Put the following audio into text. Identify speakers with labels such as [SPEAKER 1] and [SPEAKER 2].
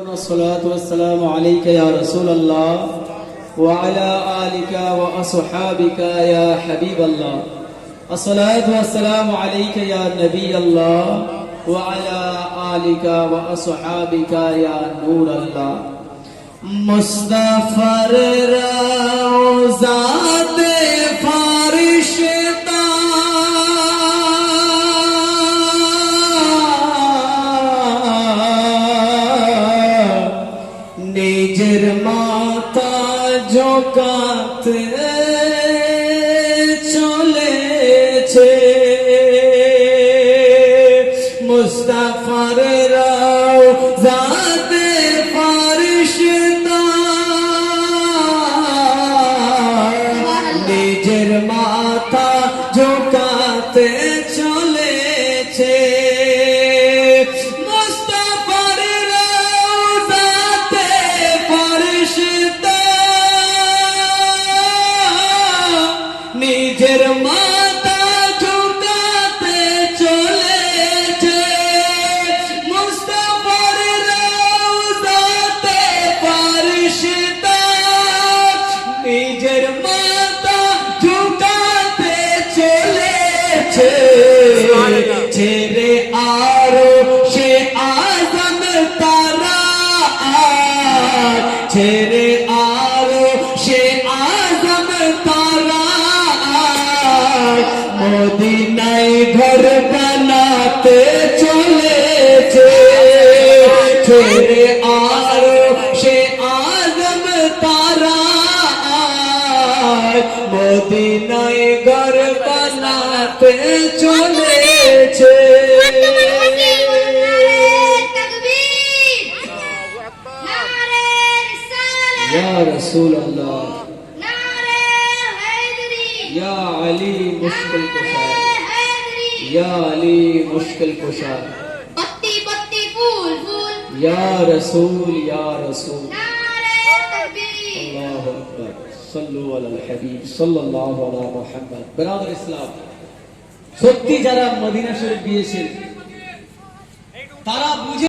[SPEAKER 1] الصلاة والسلام عليك يا رسول الله وعلى آلك وأصحابك يا حبيب الله. الصلاة والسلام عليك يا نبي الله وعلى آلك وأصحابك يا نور الله. مصطفى روزات فرشتہ নিজের মাথা ঝোঁকাতে চলেছে মুস্তাফার রওজাতে ফরিশতা নিজের মাথা ঝোঁকাতে চলেছে নিজের মাথা ঝুঁকাতে চলেছে মুস্তাফার রওজাতে ফরিশতা নিজের মাথা ঝুঁকাতে চলেছে ছেড়ে আরশে আযম তারা ছেড়ে আরশে আযম তারা মদিনায় ঘর বানাতে চলেছে ছেড়ে আরশে আযম তারা মদিনায় ঘর বানাতে চলেছে या रसूल अल्लाह या अली मुश्किल कुशा या अली मुश्किल कुशा
[SPEAKER 2] पत्ती पत्ती फूल फूल
[SPEAKER 1] या रसूल अल्लाहु अकबर सल्लु अलल हबीब सल्लल्लाहु अला मुहम्मद। बिरादर इस्लाम সত্যি যারা মদিনা শরীফ গিয়েছেন তারা বুঝে